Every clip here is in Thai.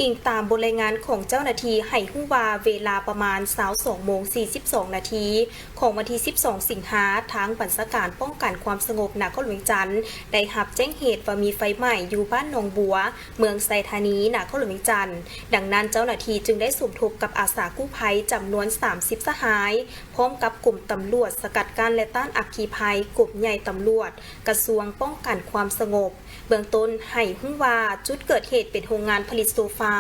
อิงตามบทรายงานของเจ้าหน้าที่ให้ฮู้ว่าเวลาประมาณ22:42 นาทีของวันที่12 สิงหาทางบัญชาการป้องกันความสงบนครหลวงจันทน์ได้รับแจ้งเหตุว่ามีไฟไหม้อยู่บ้านหนองบัวเมืองไซธานีนครหลวงจันทน์ดังนั้นเจ้าหน้าที่จึงได้สมทบกับอาสากู้ภัยจำนวน30 สหายพร้อมกับกลุ่มตำรวจสกัดกั้นและต้านอัคคีภัยกลุ่มใหญ่ตำรวจกระทรวงป้องกันความสงบเบื้องต้นให้ฮู้ว่าจุดเกิดเหตุเป็นโรงงานผลิตโซฟา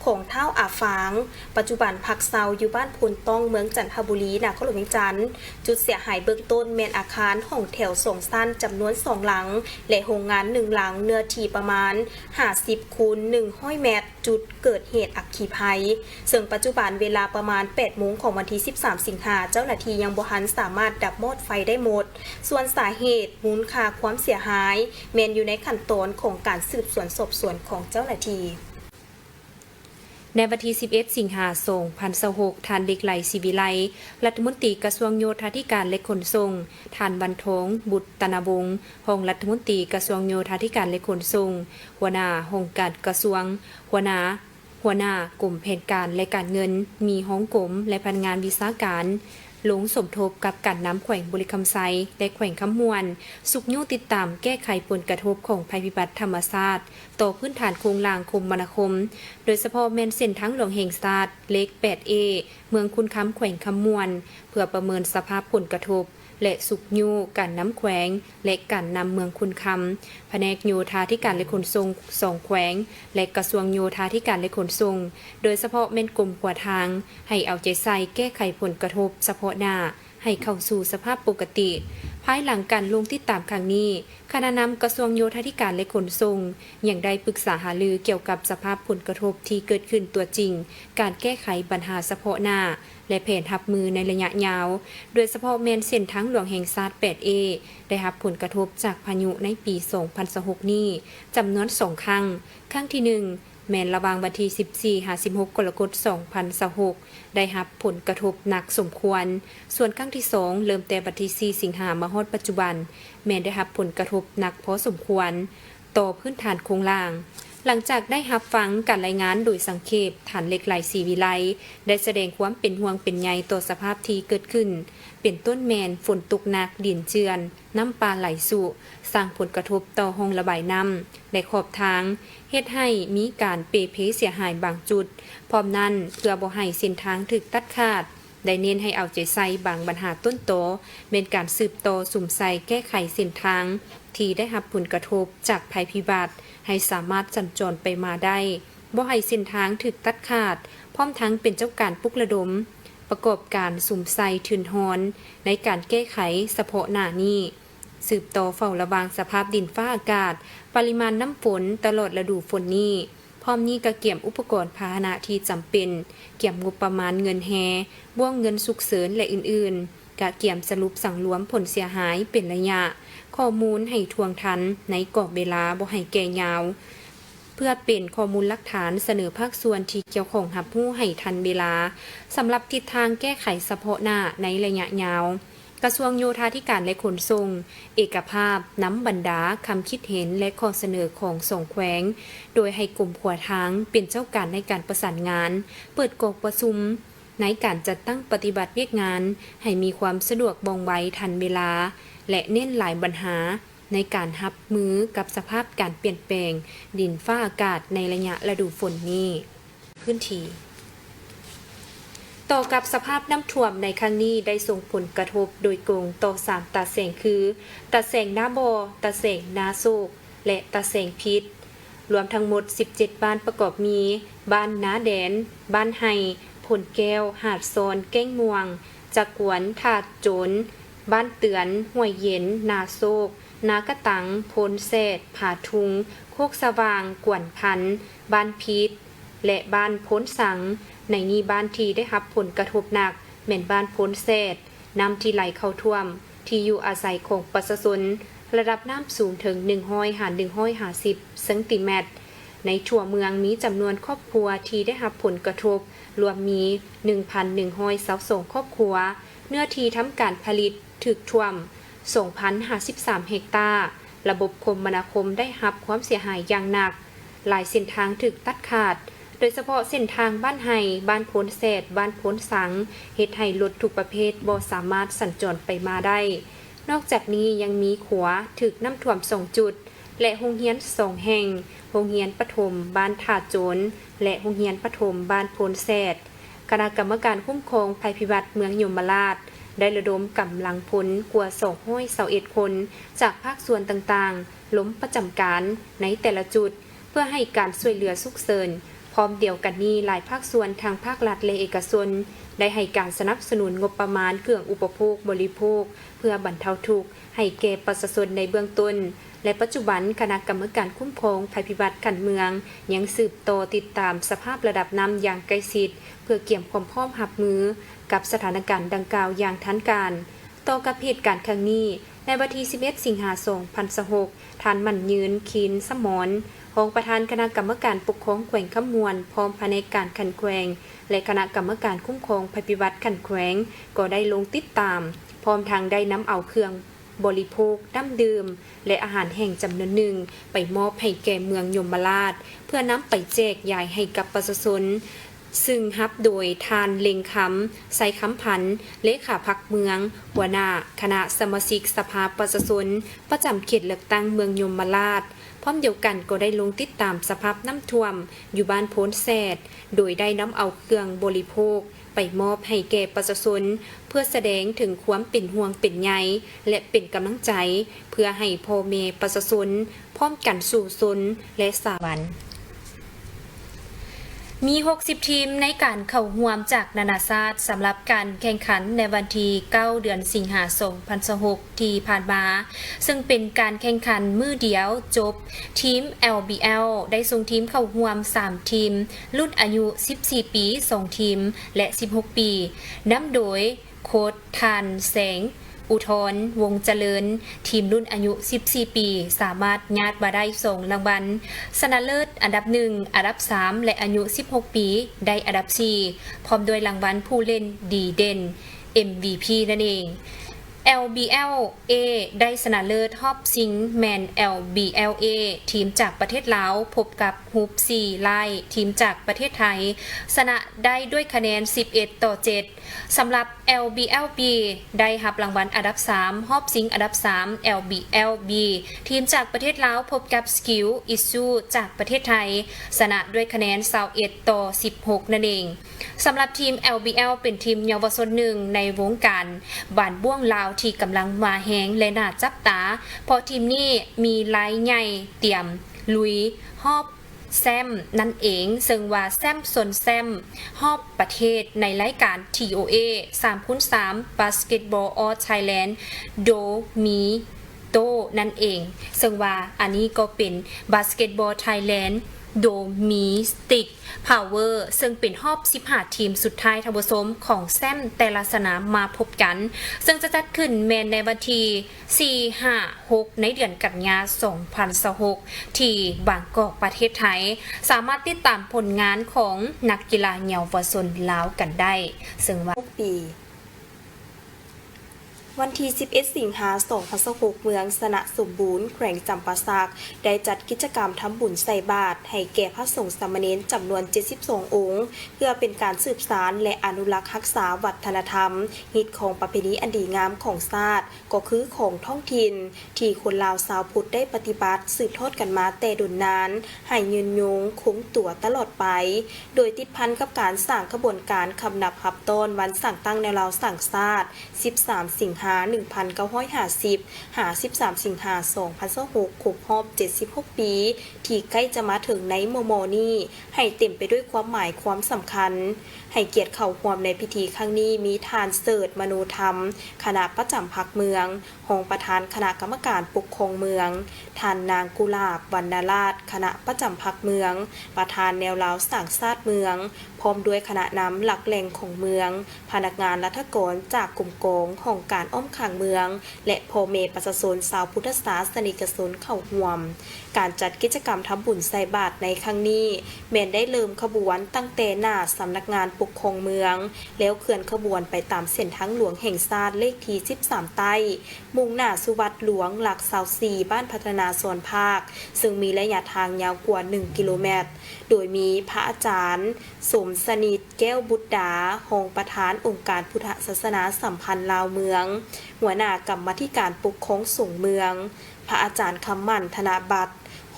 ของเท้าอาฝางปัจจุบันพักเซาอยู่บ้านพลต้องเมืองจันทบุรีนครหลวงจันทน์จุดเสียหายเบื้องต้นแม่นอาคารห้องแถว2 สั้นจำนวน2 หลังและโรงงาน1 หลังเนื้อที่ประมาณ50 คูณ 100 เมตรจุดเกิดเหตุอัคคีภัยซึ่งปัจจุบันเวลาประมาณ 8 โมงของวันที่13 สิงหาเจ้าหน้าที่ยังบ่ทันสามารถดับมอดไฟได้หมดส่วนสาเหตุมูลค่าความเสียหายแม้นอยู่ในขั้นตอนของการสืบสวนสอบสวนของเจ้าหน้าที่ในวันที่11 สิงหาคม 2026ท่านเด็กไหลศิวิไลรัฐมนตรีกระทรวงโยธาธิการและขนส่งท่านบรรทงบุตรตนวงศ์รองรัฐมนตรีกระทรวงโยธาธิการและขนส่งหัวหน้าองค์การกระทรวงหัวหน้ากลุ่มแผนการและการเงินมีห้องกรมและพนักงานวิชาการลงสมทบกับการน้ำแขวงบริคำไซและแขวงคำมวนสุกยุ่ติดตามแก้ไขผลกระทบของภัยพิบัติธรรมชาติต่อพื้นฐานโครงล่างคมนาคมโดยเฉพาะแม่นเส้นทางหลวงแห่งชาติเลข 8A เมืองคุณคำแขวงคำมวนเพื่อประเมินสภาพผลกระทบและสุกยูการน้ำแขวงและการนำเมืองคุณคำแผนกโยธาธิการและขนส่ง2 แขวงและกระทรวงโยธาธิการและขนส่งโดยเฉพาะแม่นกรมหัวทางให้เอาใจใส่แก้ไขผลกระทบเฉพาะหน้าให้เข้าสู่สภาพปกติภายหลังการลงติดตามครั้งนี้คณะนำกระทรวงโยธาธิการและขนส่งยังได้ปรึกษาหารือเกี่ยวกับสภาพผลกระทบที่เกิดขึ้นตัวจริงการแก้ไขปัญหาเฉพาะหน้าและแผนรับมือในระยะยาวโดยเฉพาะแม่นเส้นทางหลวงแห่งชาติ 8A ได้รับผลกระทบจากพายุในปี 2026 นี้จำนวน2 ครั้งที่ 1แม่นระหว่างวันที่ 14-16 กรกฎาคม 2026ได้รับผลกระทบหนักสมควรส่วนครั้งที่ 2เริ่มแต่วันที่ 4 สิงหาคมมาฮอดปัจจุบันแม่นได้รับผลกระทบหนักพอสมควรต่อพื้นฐานโครงล่างหลังจากได้รับฟังการรายงานโดยสังเขปฐานเหล็กไหลศรีวิไลได้แสดงความเป็นห่วงเป็นใยต่อสภาพที่เกิดขึ้นเป็นต้นแมนฝนตกหนักดินเจือนน้ำปลาไหลสู่สร้างผลกระทบต่อห้องระบายน้ำและขอบทางเฮ็ดให้มีการเปเพเสียหายบางจุดพร้อมนั้นเพื่อบ่ให้เส้นทางถูกตัดขาดได้เน้นให้เอาใจใส่บางปัญหาต้นโตเป็นการสืบต่อสุ่มใส่แก้ไขเส้นทางที่ได้รับผลกระทบจากภัยพิบัติให้สามารถสัญจรไปมาได้บ่ให้เส้นทางถูกตัดขาดพร้อมทั้งเป็นเจ้าการปลุกระดมประกอบการสุ่มใส่ทืนฮอนในการแก้ไขเฉพาะหน้านี้สืบต่อเฝ้าระวังสภาพดินฟ้าอากาศปริมาณน้ำฝนตลอดฤดูฝนนี้พร้อมนี้ก็เกี่ยมอุปกรณ์พาหนะที่จำเป็นเกี่ยมงบประมาณเงินแฮบ่วงเงินฉุกเฉินและอื่นๆกะเกี่ยมสรุปสั่งรวมผลเสียหายเป็นระยะข้อมูลให้ทวงทันในกรอบเวลาบ่ให้แก่ยาวเพื่อเป็นข้อมูลหลักฐานเสนอภาคส่วนที่เกี่ยวข้องรับรู้ให้ทันเวลาสำหรับทิศทางแก้ไขเฉพาะหน้าในระยะยาวกระทรวงโยธาธิการและขนส่งเอกภาพน้ำบรรดาคำคิดเห็นและข้อเสนอของ2 แขวงโดยให้กลุ่มขัวทางเป็นเจ้าการในการประสานงานเปิดกองประชุมในการจัดตั้งปฏิบัติเวียกงานให้มีความสะดวกว่องไวทันเวลาและเน้นหลายปัญหาในการรับมือกับสภาพการเปลี่ยนแปลงดินฟ้าอากาศในระยะฤดูฝนนี้พื้นที่ต่อกับสภาพน้ำท่วมในครั้งนี้ได้ส่งผลกระทบโดยตรงต่อ3 ตาแสงคือตาแสงนาบอตาแสงนาโศกและตาแสงพิษรวมทั้งหมด17 บ้านประกอบมีบ้านนาแดนบ้านไห้ผลแก้วหาดโซนแก้งม่วงจักวนถาดโจนบ้านเตือนห้วยเย็นนาโศกนากระตังโพนแซดผาทุงโคกสว่างกวนพันบ้านพิษและบ้านพ้นสังในนี้บ้านที่ได้รับผลกระทบหนักแม่นบ้านพ้นแซดน้ำที่ไหลเข้าท่วมที่อยู่อาศัยของประชาชนระดับน้ำสูงถึง150 เซนติเมตรในทั่วเมืองมีจำนวนครอบครัวที่ได้รับผลกระทบรวมมี 1,122 ครอบครัวเนื้อที่ทำการผลิตถูกท่วม 2,053 เฮกตาร์ระบบคมนาคมได้รับความเสียหายอย่างหนักหลายเส้นทางถูกตัดขาด โดยเฉพาะเส้นทางบ้านไห่บ้านโพนแสดบ้านโพนสังเฮ็ดให้รถทุกประเภทบ่สามารถสัญจรไปมาได้นอกจากนี้ยังมีขัวถึกน้ำท่วม2จุดและโรงเรียน2แห่งโรงเรียนประถมบ้านท่าโจนและโรงเรียนประถมบ้านโพนแสดคณะกรรมการคุ้มครองภัยพิบัติเมืองยมราชได้ระดมกำลังพลกว่า221คนจากภาคส่วนต่างๆล้มประจำการในแต่ละจุดเพื่อให้การช่วยเหลือฉุกเฉินพร้อมเดียวกันนี้หลายภาคส่วนทางภาครัฐและเอกชนได้ให้การสนับสนุนงบประมาณเครื่องอุปโภคบริโภคเพื่อบรรเทาทุกข์ให้แก่ประชาชนในเบื้องต้นและปัจจุบันคณะกรรมการคุ้มครองภัยพิบัติขันเมืองยังสืบต่อติดตามสภาพระดับน้ำอย่างใกล้ชิดเพื่อเกี่ยมความพร้อมรับมือกับสถานการณ์ดังกล่าวอย่างทันการต่อกับเหตุการณ์ครั้งนี้ในวันที่11สิงหาคม2026ท่านมั่นยืนคีนสมรรองประธานคณะกรรมการปกครองแขวงขมวนพร้อมแผนกการขันแขวงและคณะกรรมการคุ้มครองภัยพิบัติขันแขวงก็ได้ลงติดตามพร้อมทางได้นำเอาเครื่องบริโภคน้ำดื่มและอาหารแห่งจำนวนหนึ่งไปมอบให้แก่เมืองยมราชเพื่อนำไปแจกจ่ายให้กับประชาชนซึ่งรับโดยทานเล็งคำไซคำพันธ์เลขาพรรคเมืองหัวหน้าคณะสมาชิกสภาประชาชนประจำเขตเลือกตั้งเมืองยมราชพร้อมเดียวกันก็ได้ลงติดตามสภาพน้ำท่วมอยู่บ้านโพนแสดโดยได้นำเอาเครื่องบริโภคไปมอบให้แก่ประชาชนเพื่อแสดงถึงความเป็นห่วงเป็นใยและเป็นกำลังใจเพื่อให้พ่อแม่ประชาชนพร้อมกันสู่ชนและสาวันมี60ทีมในการเข้าร่วมจากนานาชาติสำหรับการแข่งขันในวันที่9เดือนสิงหาคม2026ที่ผ่านมาซึ่งเป็นการแข่งขันมื้อเดียวจบทีม LBL ได้ส่งทีมเข้าร่วม3ทีมรุ่นอายุ14ปี2ทีมและ16ปีนำโดยโค้ชทานแสงอุทธรวงเจริญทีมรุ่นอายุ14ปีสามารถญาติมาได้2รางวัลชนะเลิศอันดับ1อันดับ3และอายุ16ปีได้อันดับ4พร้อมด้วยรางวัลผู้เล่นดีเด่น MVP นั่นเอง LBL A ได้ชนะเลิศฮอบซิงแมน LBL A ทีมจากประเทศลาวพบกับฮุบซีไลทีมจากประเทศไทยชนะได้ด้วยคะแนน11-7สำหรับ LBL B ได้รับรางวัลอันดับ3ฮอบซิงอันดับ3 LBL B ทีมจากประเทศลาวพบกับสกิลอิซูจากประเทศไทยชนะด้วยคะแนน21-16นั่นเองสำหรับทีม LBL เป็นทีมเยาวชนหนึ่งในวงการบ้านบ้วงลาวที่กำลังมาแหงและน่าจับตาเพราะทีมนี้มีรายใหญ่เตรียมลุยฮอบแซมนั่นเองซึ่งว่าแซมส่วนแซมฮอบประเทศในรายการ TOA 3x3 Basketball All Thailand โดมีโตนั่นเองซึ่งว่าอันนี้ก็เป็น Basketball Thailandโดมิสติกพาวเวอร์ซึ่งเป็นรอบ15ทีมสุดท้ายทวสมของแซมแต่ละสนามมาพบกันซึ่งจะจัดขึ้นแมนในวันที่4-5-6ในเดือนกันยายน2026ที่บางกอกประเทศไทยสามารถติดตามผลงานของนักกีฬาเยาวชนลาวกันได้ซึ่งว่าปีวันที่11สิงหาคม2026เมืองสนะสมบูรณ์แขวงจำปาสักได้จัดกิจกรรมทำบุญใส่บาตรให้แก่พระสงฆ์สามเณรจำนวน72องค์เพื่อเป็นการสืบสานและอนุรักษ์รักษาวัฒนธรรมฮิตของประเพณีอันดีงามของชาติก็คือของท้องถิ่นที่คนลาวชาวพุทธได้ปฏิบัติสืบทอดกันมาแต่ดุนนานให้ยืนยงคงตัวตลอดไปโดยติดพันกับการสร้างกระบวนการคำนับหับต้นวันสั่งตั้งแนวเราสั่งชาติ13สิงหา1950 13สิงหาคม2026ครบรอบ76ปีที่ใกล้จะมาถึงในโมนี้ให้เต็มไปด้วยความหมายความสำคัญให้เกียรติเข้าร่วมในพิธีครั้งนี้มีทานเสิร์ชมโนธรรมคณะประจำพรรคเมืองรองประธานคณะกรรมการปกครองเมืองทานนางกุลาบวรรณราชคณะประจำพรรคเมืองประธานแนวลาวสร้างชาติเมืองพร้อมด้วยคณะนำหลักแหล่งของเมืองพนักงานรัฐกรจากกลุ่มกองของการอ้อมข้างเมืองและพ่อแม่ประชาชนชาวพุทธศาสนิกชนเข้าร่วมการจัดกิจกรรมทำบุญใส่บาตรในครั้งนี้แม้นได้เริ่มขบวนตั้งแต่หน้าสำนักงานปกครองเมืองแล้วเคลื่อนขบวนไปตามเส้นทางหลวงแห่งชาติเลขที่13ใต้มุ่งหน้าสุวัดหลวงหลัก24บ้านพัฒนา สอนภาคซึ่งมีระยะทางยาวกว่า1กิโลเมตรโดยมีพระอาจารย์สมสนิทแก้วบุตรดารองประธานองค์การพุทธศาสนาสัมพันธ์ลาวเมืองหัวหน้ากรรมาธิการปกครองสงฆ์เมืองพระอาจารย์คำมั่นธนบัตร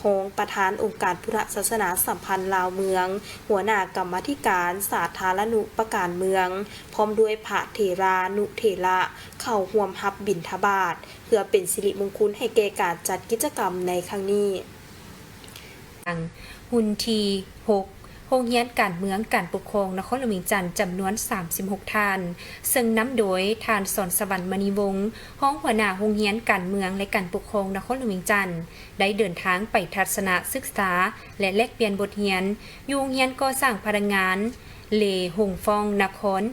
รองประธานองค์การพุทธศาสนาสัมพันธ์ลาวเมืองหัวหน้ากรรมาธิการสาธารณูปการเมืองพร้อมด้วยพระเถรานุเถระเข้าร่วมรับบิณฑบาตเพื่อเป็นสิริมงคลให้แก่การจัดกิจกรรมในครั้งนี้หุ่นที6โรงเรียนการเมืองการปกครองนครหลวงจันทร์จำนวน36ท่านซึ่งนำโดยท่านสอนสวรรค์มณีวงศ์ห้องหัวหน้าโรงเรียนการเมืองและการปกครองนครหลวงจันทร์ได้เดินทางไปทัศนศึกษาและแลกเปลี่ยนบทเรียนอยู่โรงเรียนก่อสร้างพลังงานเลหงฟองนคร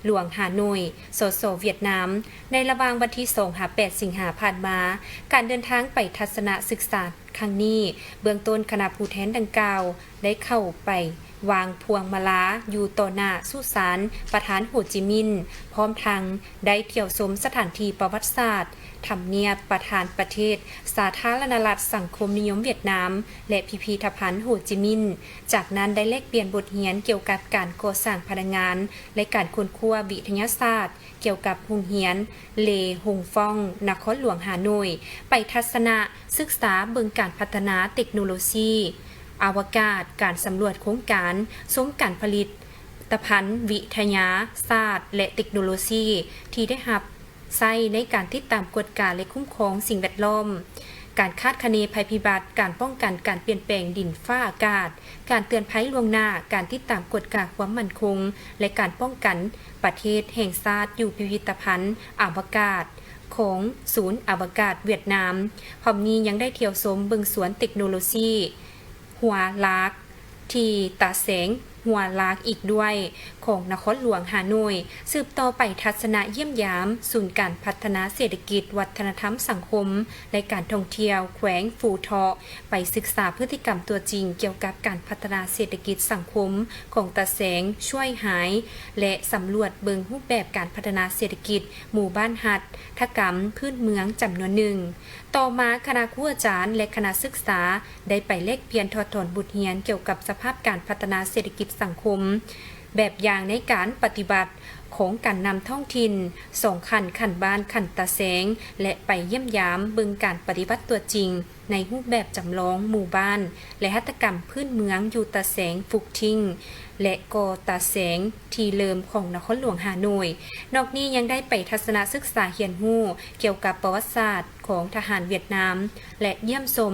หลวงฮานอยสสเวียดนามในระหว่างวันที่2-8 สิงหาผ่านมาการเดินทางไปทัศนศึกษาครั้งนี้เบื้องต้นคณะผู้แทนดังกล่าวได้เข้าไปวางพวงมาลาอยู่ต่อหน้าสุสานประธานโฮจิมินห์พร้อมทั้งได้เที่ยวชมสถานที่ประวัติศาสตร์ทำเนียบประธานประเทศสาธารณรัฐสังคมนิยมเวียดนามและพิพิธภัณฑ์โฮจิมินห์จากนั้นได้แลกเปลี่ยนบทเรียนเกี่ยวกับการก่อสร้างพลังงานและการค้นคว้าวิทยาศาสตร์เกี่ยวกับโรงเรียนเลหงฟองนครหลวงฮานอยไปทัศนศึกษาเบื้องการพัฒนาเทคโนโลยีอวกาศการสำรวจโครงการซุ้มการผลิตภัณฑ์วิทยาศาสตร์และเทคโนโลยีที่ได้รับใช้ในการติดตามกฎการและคุ้มครองสิ่งแวดล้อมการคาดคะเนภัยพิบัติการป้องกันการเปลี่ยนแปลงดินฟ้าอากาศการเตือนภัยล่วงหน้าการติดตามกฎการความมั่นคงและการป้องกันประเทศแห่งชาติอยู่พิพิธภัณฑ์อวกาศของศูนย์อวกาศเวียดนามพร้อมนี้ยังได้เที่ยวชมเบิ่งสวนเทคโนโลยีหัวลากที่ตาแสงหัวลากอีกด้วยของนครหลวงฮานอยสืบต่อไปทัศนะเยี่ยมยามศูนย์การพัฒนาเศรษฐกิจวัฒนธรรมสังคมและการท่องเที่ยวแขวงฟูเทาะไปศึกษาพฤติกรรมตัวจริงเกี่ยวกับการพัฒนาเศรษฐกิจสังคมของตาแสงช่วยหายและสำรวจเบิงรูปแบบการพัฒนาเศรษฐกิจหมู่บ้านหัตถกรรมพื้นเมืองจำนวนหนึ่งต่อมาคณะครูอาจารย์และคณะศึกษาได้ไปแลกเปลี่ยนถอดถอนบทเรียนเกี่ยวกับสภาพการพัฒนาเศรษฐกิจสังคมแบบอย่างในการปฏิบัติของการนำท้องถิ่นส่งขันบ้านขันตาแสงและไปเยี่ยมยามบึงการปฏิบัติตัวจริงในรูปแบบจำลองหมู่บ้านและหัตถกรรมพื้นเมืองอยู่ตาแสงฟุกทิ้งและกอตาแสงทีเลิมของนครหลวงฮานอยนอกนี้ยังได้ไปทัศนศึกษาเรียนรู้เกี่ยวกับประวัติศาสตร์ของทหารเวียดนามและเยี่ยมชม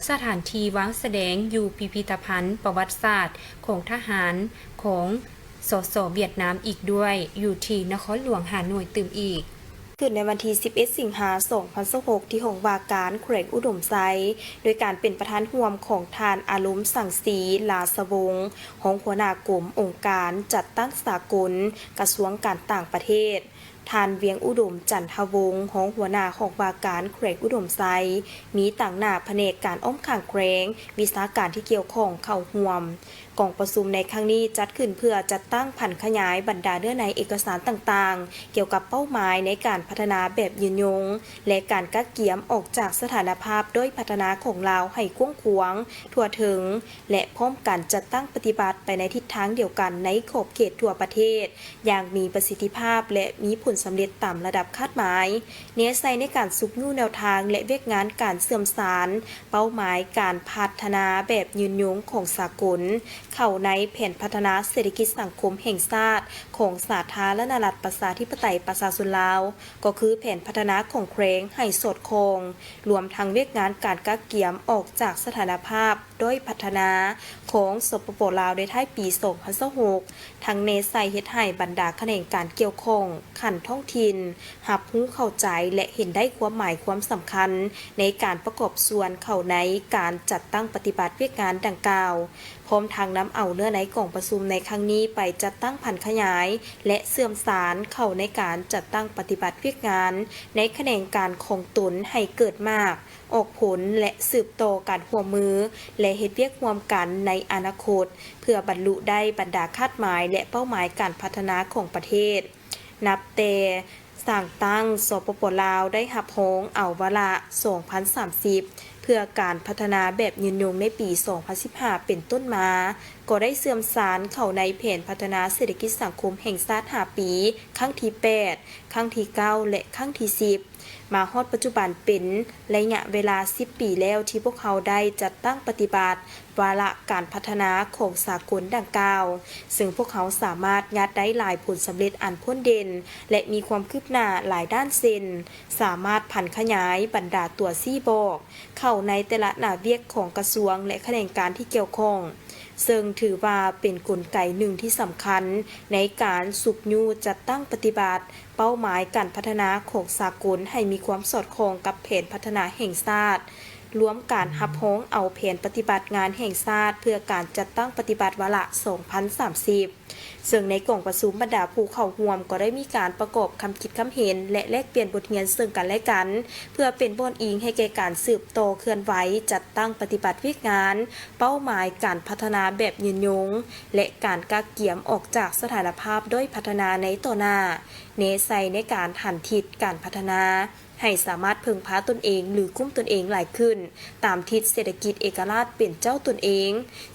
สถานที่วางแสดงอยู่พิพิธภัณฑ์ประวัติศาสตร์ของทหารของสสเวียดนามอีกด้วยอยู่ที่นครหลวงฮานอยตื่มอีกขึ้นในวันที่11 สิงหาคม 2016 ที่ห้องว่าการแขวงอุดมไซโดยการเป็นประธานร่วมของทานอารมณ์สังสีลาสวงศ์ห้องหัวหน้ากรมองค์การจัดตั้งสากลกระทรวงการต่างประเทศทานเวียงอุดมจันทวงศ์ห้องหัวหน้าของว่าการแขวงอุดมไซมีต่างหน้าแผนกการอ้อมข้างแขวงวิชาการที่เกี่ยวข้องเข้าร่วมกองประชุมในครั้งนี้จัดขึ้นเพื่อจัดตั้งผันขยายบรรดาเนื้อในเอกสารต่างๆเกี่ยวกับเป้าหมายในการพัฒนาแบบยืนยงและการกักเกียมออกจากสถานภาพโดยพัฒนาของลาวให้กว้างขวางทั่วถึงและพร้อมกันจัดตั้งปฏิบัติไปในทิศทางเดียวกันในขอบเขตทั่วประเทศอย่างมีประสิทธิภาพและมีผลสำเร็จตามระดับคาดหมายเน้นใส่ในการสุกยู่แนวทางและเวกงานการเสื่อมสารเป้าหมายการพัฒนาแบบยืนยงของสากลเข้าในแผนพัฒนาเศรษฐกิจสังคมแห่งชาติของสาธารณรัฐประชาธิปไตยประชาชนลาวก็คือแผนพัฒนาของแขวงให้สอดคล้องรวมทั้งเวกงานการกักเกียมออกจากสถานภาพโดยพัฒนาของสปป.ลาวในท้ายปี 2026ทั้งเนใส่เฮ็ดให้บรรดาแขนงการเกี่ยวข้องขันท้องถิ่นรับรู้เข้าใจและเห็นได้ความหมายความสำคัญในการประกอบส่วนเข้าในการจัดตั้งปฏิบัติเวกงานดังกล่าวพร้อมทางนำเอาเนื้อในกล่องประชุมในครั้งนี้ไปจัดตั้งผันขยายและเสื่อมสารเข้าในการจัดตั้งปฏิบัติเวกงานในแขนงการคงตุนให้เกิดมากออกผลและสืบโตการร่วมมือและเฮ็ดเวียกร่วมกันในอนาคตเพื่อบรรลุได้บรรดาคาดหมายและเป้าหมายการพัฒนาของประเทศนับแต่สร้างตั้งสปป.ลาวได้รับโฮงเอาวาระ2030 เพื่อการพัฒนาแบบยืนยงในปี 2015 เป็นต้นมาก็ได้เสื่อมสารเข้าในแผนพัฒนาเศรษฐกิจสังคมแห่งชาติ5 ปีครั้งที่ 8 ครั้งที่ 9 และครั้งที่ 10 มาฮอดปัจจุบันเป็นระยะเวลา 10 ปีแล้วที่พวกเขาได้จัดตั้งปฏิบัติวาระการพัฒนาของสากลดังกล่าวซึ่งพวกเขาสามารถยัดได้หลายผลสำเร็จอันพ้นเด่นและมีความคืบหน้าหลายด้านเซนสามารถผันขยายบรรดาตัวซี่บอกเข้าในแต่ละหน้าเวียกของกระทรวงและแขนงการที่เกี่ยวข้องซึ่งถือว่าเป็นกลไกหนึ่งที่สำคัญในการสุกยูจัดตั้งปฏิบัติเป้าหมายการพัฒนาของสากลให้มีความสอดคล้องกับแผนพัฒนาแห่งชาติรวมการหับฮ้องเอาแผนปฏิบัติงานแห่งชาติเพื่อการจัดตั้งปฏิบัติวาระ 2030 ซึ่งในกล่องประชุมบรรดาผู้เข้าร่วมก็ได้มีการประกอบคำคิดคำเห็นและแลกเปลี่ยนบทเรียนซึ่งกันและกันเพื่อเป็นบนอิงให้แก่การสืบต่อเคลื่อนไหวจัดตั้งปฏิบัติวิงานเป้าหมายการพัฒนาแบบยืนยงและการกักเกี่ยมออกจากสถานภาพด้วยพัฒนาในต่อหน้าเน้นใส่ในการหันทิศการพัฒนาให้สามารถพึ่งพาตนเองหรือคุ้มตนเองหลายขึ้นตามทิศเศรษฐกิจเอกราชเป็นเจ้าตนเอง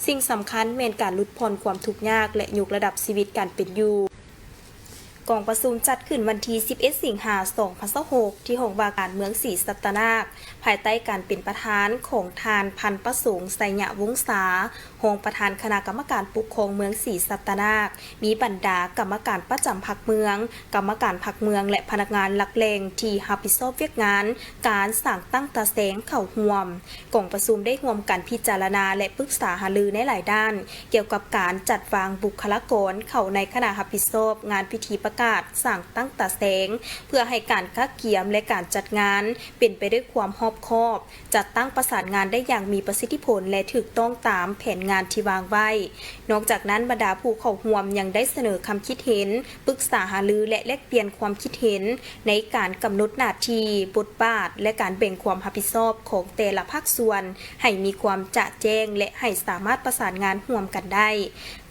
สิ่งสำคัญแม่นการลดผ่อนความทุกข์ยากและยกระดับชีวิตการเป็นอยู่กองประชุมจัดขึ้นวันที่ 11 สิงหาคม 2026 ที่ห้องว่าการเมืองศรีสัตนาคภายใต้การเป็นประธานของทานพันประสงค์ไสยะวงศารองประธานคณะกรรมการปกครองเมืองศรีสัตนาคมีบรรดากรรมการประจำพรรคเมืองกรรมการพรรคเมืองและพนักงานหลักแหล่งที่รับผิดชอบเวียกงานการสร้างตั้งตาแสงเข้าร่วมกองประชุมได้ร่วมกันพิจารณาและปรึกษาหารือในหลายด้านเกี่ยวกับการจัดวางบุคลากรเข้าในคณะรับผิดชอบงานพิธีประกาศสร้างตั้งตาแสงเพื่อให้การคัดเกี่ยมและการจัดงานเป็นไปด้วยความรอบคอบจัดตั้งประสานงานได้อย่างมีประสิทธิผลและถูกต้องตามแผนงานที่วางไว้นอกจากนั้นบรรดาผู้เข้าร่วมยังได้เสนอคำคิดเห็นปรึกษาหารือและแลกเปลี่ยนความคิดเห็นในการกำหนดหน้าที่บทบาทและการแบ่งความรับผิดชอบของแต่ละภาคส่วนให้มีความจะแจ้งและให้สามารถประสานงานร่วมกันได้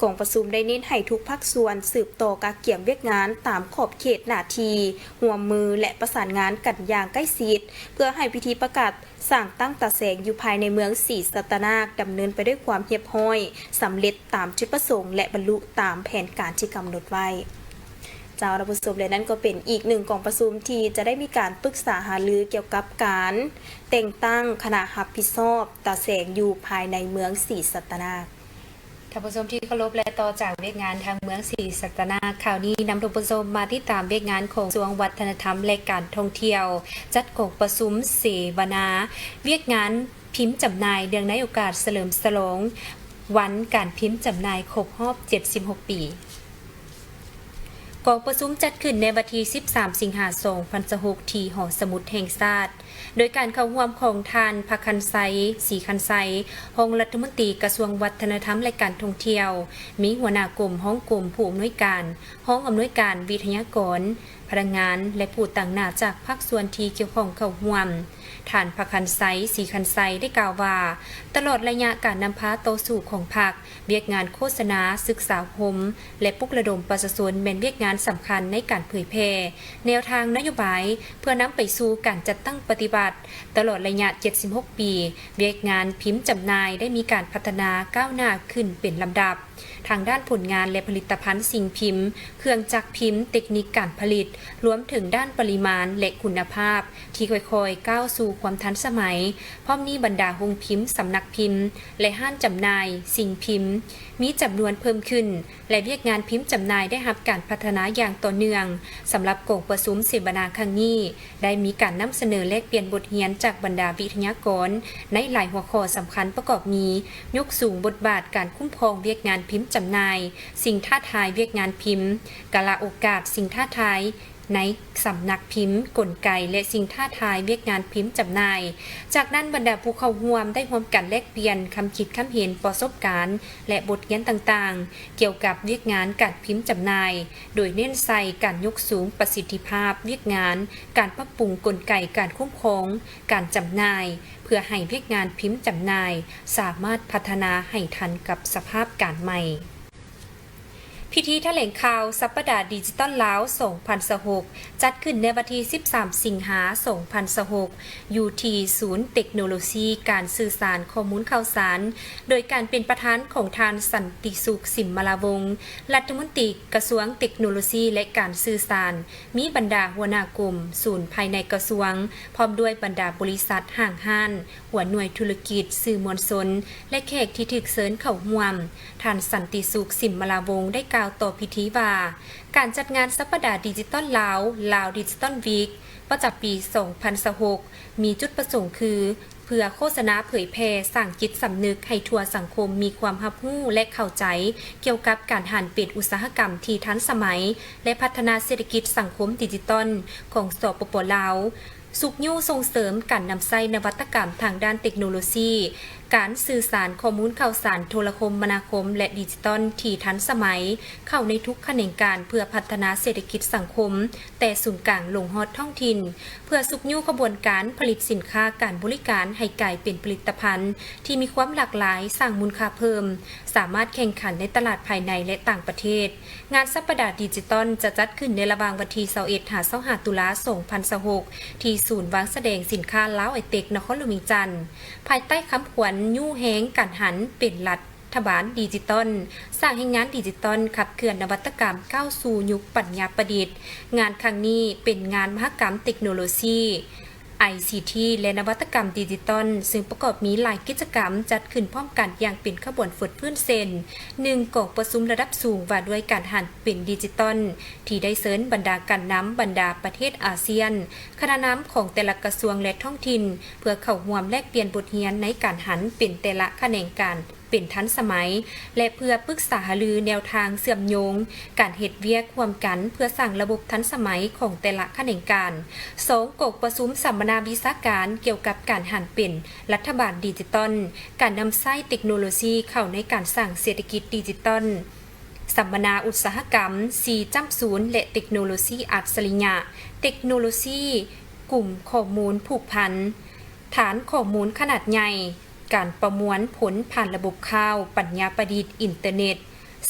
กองประชุมได้เน้นให้ทุกภาคส่วนสืบต่อการเกี่ยมเวียกงานตามขอบเขตหน้าที่ร่วมมือและประสานงานกันอย่างใกล้ชิดเพื่อให้พิธีประกาศสร้างตั้งตาแสงอยู่ภายในเมืองศรีสัตนาคดำเนินไปด้วยความเรียบร้อยสำเร็จตามจุดประสงค์และบรรลุตามแผนการที่กำหนดไว้เจ้าระบบสมและนั้นก็เป็นอีกหนึ่งกองประชุมที่จะได้มีการปรึกษาหารือเกี่ยวกับการแต่งตั้งคณะรับผิดชอบตาแสงอยู่ภายในเมืองศรีสัตนาคท่านผู้ชมที่เคารพและต่อจากเวียกงานทางเมืองศรีสัตนาคข่าวนี้นำท่านผู้ชมมาที่ตามเวียกงานของกระทรวงวัฒนธรรมและการท่องเที่ยวจัดกองประชุมเสวนาเวียกงานพิมพ์จำหน่ายเนื่องในโอกาสเฉลิมฉลองวันการพิมพ์จำหน่ายครบรอบ76 ปีกองประชุมจัดขึ้นในวันที่ 13 สิงหาคม 2026 ที่หอสมุดแห่งชาติโดยการเข้าร่วมของทานพคันไซศรีคันไซรองรัฐมนตรีกระทรวงวัฒนธรรมและการท่องเที่ยวมีหัวหน้ากลุ่มห้องกลุ่มผู้อำนวยการห้องอำนวยการวิทยากรพนักงานและผู้ต่างหน้าจากภาคส่วนที่เกี่ยวข้องเข้าร่วมฐานพคันไซศรีคันไซได้กล่าวว่าตลอดระยะการนำพาโตสู่ของพรรคเวียกงานโฆษณาศึกษาคมและปลุกระดมประชาชนเป็นเวียกงานสำคัญในการเผยแพร่แนวทางนโยบายเพื่อนำไปสู่การจัดตั้งปฏิบัติตลอดระยะ76 ปีเวียกงานพิมพ์จำหน่ายได้มีการพัฒนาก้าวหน้าขึ้นเป็นลำดับทางด้านผลงานและผลิตภัณฑ์สิ่งพิมพ์เครื่องจักรพิมพ์เทคนิคการผลิตรวมถึงด้านปริมาณและคุณภาพที่ค่อยๆก้าวสู่ความทันสมัยพร้อมนี้บรรดาโรงพิมพ์สำนักพิมพ์และห้างจำหน่ายสิ่งพิมพ์มีจำนวนเพิ่มขึ้นและเวียกงานพิมพ์จำหน่ายได้รับการพัฒนาอย่างต่อเนื่องสำหรับกองประชุมเสวนาครั้งนี้ได้มีการนำเสนอแลกเปลี่ยนบทเรียนจากบรรดาวิทยากรในหลายหัวข้อสำคัญประกอบมียกสูงบทบาทการคุ้มครองเวียกงานพิมพ์จำหน่ายสิ่งท้าทายเวียกงานพิมพ์กาลโอกาสสิ่งท้าทายในสำนักพิมพ์กลไกและสิ่งท้าทายเวียกงานพิมพ์จำหน่ายจากนั้นบรรดาผู้เข้าร่วมได้ร่วมกันแลกเปลี่ยนคำคิดคำเห็นประสบการณ์และบทเรียนต่างๆเกี่ยวกับเวียกงานการพิมพ์จำหน่ายโดยเน้นใส่การยกสูงประสิทธิภาพเวียกงานการปรับปรุงกลไกการคุ้มครองการจำหน่ายเพื่อให้เวียกงานพิมพ์จำหน่ายสามารถพัฒนาให้ทันกับสภาพการใหม่ พิธีแถลงข่าวสัปดาห์ดิจิตอลลาว2026จัดขึ้นในวันที่ 13 สิงหาคม 2026 อยู่ที่ศูนย์เทคโนโลยีการสื่อสารข้อมูลข่าวสาร โดยการเป็นประธานของทานสันติสุขสิมมาลาวงศ์รัฐมนตรีกระทรวงเทคโนโลยีและการสื่อสาร มีบรรดาหัวหน้ากลุ่มศูนย์ภายในกระทรวง พร้อมด้วยบรรดาบริษัทห้างห้านหัวหน่วยธุรกิจสื่อมวลชนและแขกที่ถูกเชิญเข้าร่วมทานสันติสุขสิมมาลาวงศ์ได้กล่าวต่อพิธีว่าการจัดงานสัปดาห์ดิจิตอลลาวดิจิตอลวีคประจำปี 2026 มีจุดประสงค์คือเพื่อโฆษณาเผยแพร่สร้างจิตสำนึกให้ทั่วสังคมมีความรับรู้และเข้าใจเกี่ยวกับการหันเปลี่ยนอุตสาหกรรมที่ทันสมัยและพัฒนาเศรษฐกิจสังคมดิจิตอลของสปป.ลาวสุขยู่ส่งเสริมการนำใช้นวัตกรรมทางด้านเทคโนโลยีการสื่อสารข้อมูลข่าวสารโทรคมนาคมและดิจิตอลที่ทันสมัยเข้าในทุกแขนงการเพื่อพัฒนาเศรษฐกิจสังคมแต่ศูนย์กลางลงฮอดท้องถิ่นเพื่อสุขยู่กระบวนการผลิตสินค้าการบริการให้กลายเป็นผลิตภัณฑ์ที่มีความหลากหลายสร้างมูลค่าเพิ่มสามารถแข่งขันในตลาดภายในและต่างประเทศงานสัปดาห์ดิจิตอลจะจัดขึ้นในระหว่างวันที่21-25 ตุลาคม 2026 ที่ศูนย์วางแสดงสินค้าลาวไอเทคนครหลวงจันทร์ภายใต้คำขวัญยู่แฮงการหันเป็นรัฐบาลดิจิตอลสร้างให้งานดิจิตอลขับเคลื่อนนวัตกรรมก้าวสู่ยุคปัญญาประดิษฐ์งานครั้งนี้เป็นงานมหกรรมเทคโนโลยีICT และนวัตกรรมดิจิตอลซึ่งประกอบมีหลายกิจกรรมจัดขึ้นพร้อมกันอย่างเป็นขบวนฝึกพื้นเซน1กองประชุมระดับสูงว่าด้วยการหันเป็นดิจิตอลที่ได้เสริญบรรดาการนำบรรดาประเทศอาเซียนคณะนำของแต่ละกระทรวงและท้องถิ่นเพื่อเข้าร่วมแลกเปลี่ยนบทเรียนในการหันเป็นแต่ละแขนงการเป็นทันสมัยและเพื่อปรึกษาหารือแนวทางเชื่อมโยงการเฮ็ดเวียกร่วมกันเพื่อสร้างระบบทันสมัยของแต่ละแขนงการ2กกประชุมสัมมนาวิชาการเกี่ยวกับการหันเป็นรัฐบาลดิจิตอลการนำใช้เทคโนโลยีเข้าในการสร้างเศรษฐกิจดิจิตอลสัมมนาอุตสาหกรรม4.0และเทคโนโลยีอัจฉริยะเทคโนโลยีกลุ่มข้อมูลผูกพันฐานข้อมูลขนาดใหญ่การประมวลผลผ่านระบบข่าวปัญญาประดิษฐ์อินเทอร์เน็ต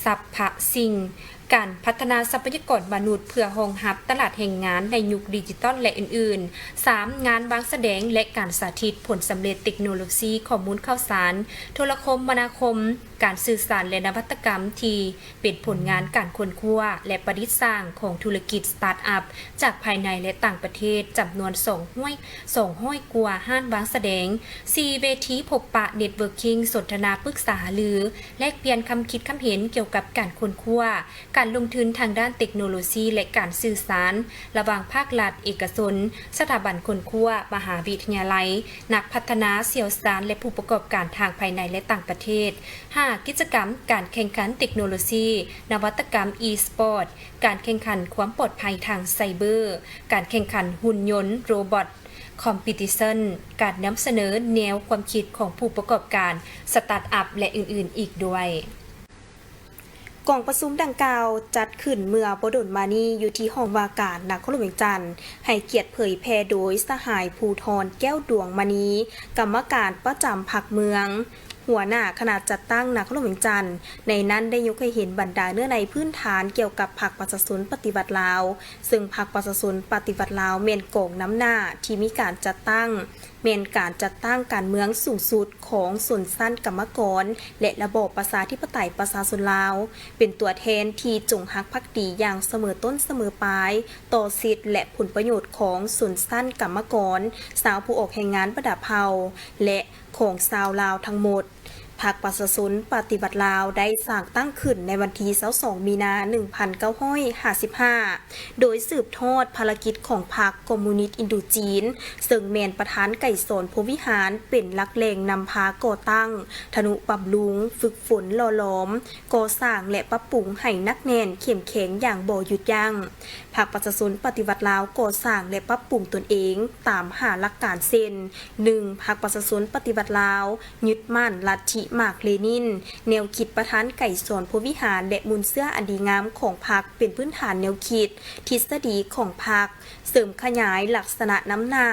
สรรพสิ่งการพัฒนาทรัพยากรมนุษย์เพื่อรองรับตลาดแห่งงานในยุคดิจิตอลและอื่นๆ 3. งานวางแสดงและการสาธิตผลสำเร็จเทคโนโลยีข้อมูลข่าวสารโทรคมนาคมการสื่อสารและนวัตกรรมที่เป็นผลงานการค้นคว้าและประดิษฐ์สร้างของธุรกิจสตาร์ทอัพจากภายในและต่างประเทศจำนวน200กว่าห้านวางแสดง 4 เวทีพบปะเน็ตเวิร์กิ่งสนทนาปรึกษาหารือแลกเปลี่ยนคำคิดคำเห็นเกี่ยวกับการค้นคว้าการลงทุนทางด้านเทคโนโลยีและการสื่อสารระหว่างภาครัฐเอกชนสถาบันค้นคว้ามหาวิทยาลัยนักพัฒนาเชี่ยวชาญและผู้ประกอบการทางภายในและต่างประเทศ5 กิจกรรมการแข่งขันเทคโนโลยีนวัตกรรม e-sport การแข่งขันความปลอดภัยทางไซเบอร์การแข่งขันหุ่นยนต์โรบอทคอมพิติชันการนำเสนอแนวความคิดของผู้ประกอบการสตาร์ทอัพและอื่นๆอีกด้วยกองประชุมดังกล่าวจัดขึ้นเมื่อบ่ดนมานี้อยู่ที่ห้องว่าการนครหลวงจันทร์ให้เกียรติเผยแพร่โดยสหายภูธรแก้วดวงมณีกรรมการประจำพรรคเมืองหัวหน้าคณะจัดตั้งนครหลวงจันทร์ในนั้นได้ยกให้เห็นบรรดาเนื้อในพื้นฐานเกี่ยวกับพรรคประชาชนปฏิวัติลาวซึ่งพรรคประชาชนปฏิวัติลาวเมนโกงน้ำหน้าที่มีการจัดตั้งเมนการจัดตั้งการเมืองสูงสุดของชนชั้นกรรมกรและระบอบประชาธิปไตยประชาชนลาวเป็นตัวแทนที่จงรักภักดีอย่างเสมอต้นเสมอปลายต่อสิทธิและผลประโยชน์ของชนชั้นกรรมกรสาวผู้ออกแห่งงานประดับเผาและของชาวลาวทั้งหมดพรรคประชาชนปฏิวัติลาวได้สร้างตั้งขึ้นในวันที่22 มีนาคม 1955 โดยสืบทอดภารกิจของพรรคคอมมิวนิสต์อินโดจีนซึ่งแมนประธานไก่สอนพรหมวิหารเป็นหลักแหล่งนำพาก่อตั้งทนุบำรุงฝึกฝนหล่อหลอมก่อสร้างและปรับปรุงให้นักแน่นเข้มแข็งอย่างบ่หยุดยั้งพรรคประชาชนปฏิวัติลาวก่อสร้างและปรับปรุงตนเองตามหาหลักการเส้น 1. พรรคประชาชนปฏิวัติลาวยึดมั่นลัทธิ มาร์กเลนินแนวคิดประธานไก่สอนพวิหารและมุนเสื้ออันดีงามของพรรคเป็นพื้นฐานแนวคิดทฤษฎีของพรรคเสริมขยายลักษณะน้ำหน้า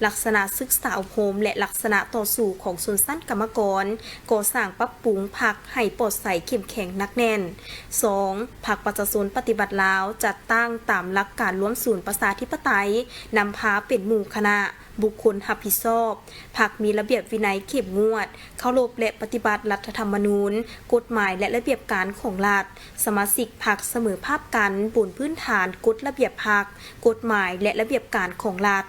ลักษณะศึกษาอบรมและลักษณะต่อสู้ของชนชั้นกรรมกรก่อสร้างปรับปรุงพรรคให้ปลอดใสเข้มแข็งนักแน่น 2. พรรคประชาชนปฏิบัติลาวจัดตั้งตามหลักการร่วมศูนย์ประชาธิปไตยนำพาเป็นหมู่คณะบุคคลรับผิดชอบพรรคมีระเบียบวินัยเข้มงวดเคารพและปฏิบัติรัฐธรรมนูญกฎหมายและระเบียบการของรัฐสมาชิกพรรคเสมอภาพกันบนพื้นฐานกฎระเบียบพรรคกฎหมายและระเบียบการของรัฐ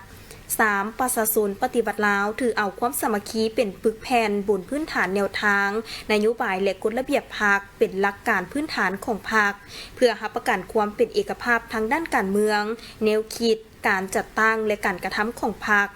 3. ประชาชนปฏิบัติลาวถือเอาความสามัคคีเป็นปึกแผ่นบนพื้นฐานแนวทางนโยบายและกฎระเบียบพรรคเป็นหลักการพื้นฐานของพรรคเพื่อรับประกันความเป็นเอกภาพทางด้านการเมืองแนวคิดการจัดตั้งและการกระทำของพรรค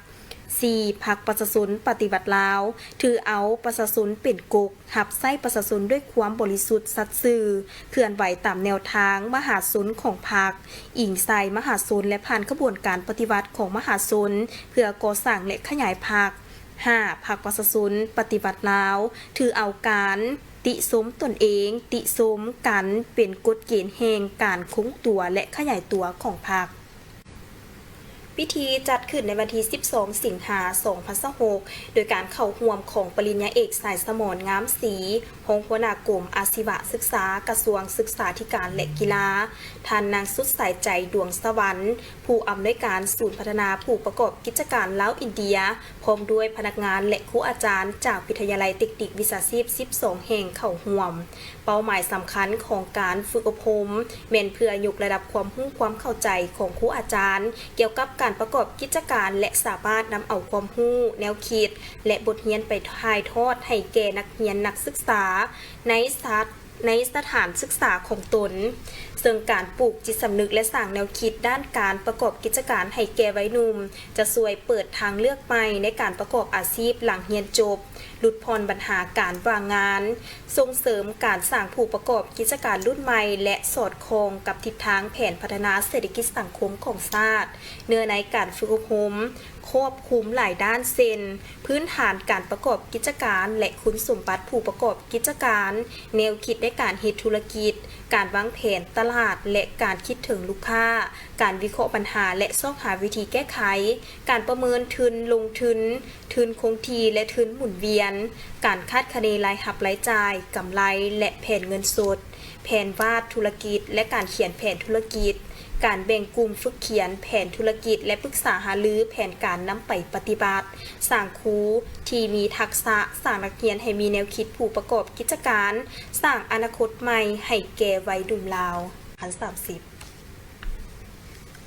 4. พรรคประชาชนปฏิบัติลาวถือเอาประชาชนเป็นกกหับไส้ประชาชนด้วยความบริสุทธิ์สัตย์ซื่อเคลื่อนไหวตามแนวทางมหาชนของพรรคอิงใส่มหาชนและผ่านกระบวนการปฏิวัติของมหาชนเพื่อก่อสร้างและขยายพรรค 5. พรรคประชาชนปฏิบัติลาวถือเอาการติสมตนเองติสมกันเป็นกฎเกณฑ์แห่งการคงตัวและขยายตัวของพรรคพิธีจัดขึ้นในวันที่ 12 สิงหาคม 2026 โดยการเข้าร่วมของปริญญาเอกสายสมรงามศรีรองหัวหน้ากรมอาชีวศึกษากระทรวงศึกษาธิการและกีฬาท่านนางสุดสายใจดวงสวรรค์ผู้อำนวยการศูนย์พัฒนาผู้ประกอบกิจการลาวอินเดียพร้อมด้วยพนักงานและครูอาจารย์จากวิทยาลัยเทคนิควิชาชีพ 12 แห่งเข้าร่วมเป้าหมายสำคัญของการฝึกอบรมแม่นเพื่อยกระดับความรู้ความเข้าใจของครูอาจารย์เกี่ยวกับการประกอบกิจการและสามารถนำเอาความรู้แนวคิดและบทเรียนไปถ่ายทอดให้แก่นักเรียนนักศึกษาในสถานศึกษาของตนซึ่งการปลูกจิตสำนึกและสร้างแนวคิดด้านการประกอบกิจการให้แก่วัยหนุ่มจะช่วยเปิดทางเลือกใหม่ในการประกอบอาชีพหลังเรียนจบลดพรปัญหาการว่างงานส่งเสริมการสร้างผู้ประกอบกิจการรุ่นใหม่และสอดคล้องกับทิศทางแผนพัฒนาเศรษฐกิจสังคมของชาติเนื้อในการฝึกอบรมครอบคลุมหลายด้านเช่นพื้นฐานการประกอบกิจการและคุณสมบัติผู้ประกอบกิจการแนวคิดในการเฮ็ดธุรกิจการวางแผนตลาดและการคิดถึงลูกค้าการวิเคราะห์ปัญหาและซอกหาวิธีแก้ไขการประเมินทุนลงทุนคงที่และทุนหมุนเวียนการคาดคะเนรายรับรายจ่ายกำไรและแผนเงินสดแผนวาดธุรกิจและการเขียนแผนธุรกิจการแบ่งกลุ่มฝึกเขียนแผนธุรกิจและปรึกษาหารือแผนการนำไปปฏิบัติสร้างครูที่มีทักษะสร้างนักเรียนให้มีแนวคิดผู้ประกอบกิจการสร้างอนาคตใหม่ให้แก่วัยดุมลาว2030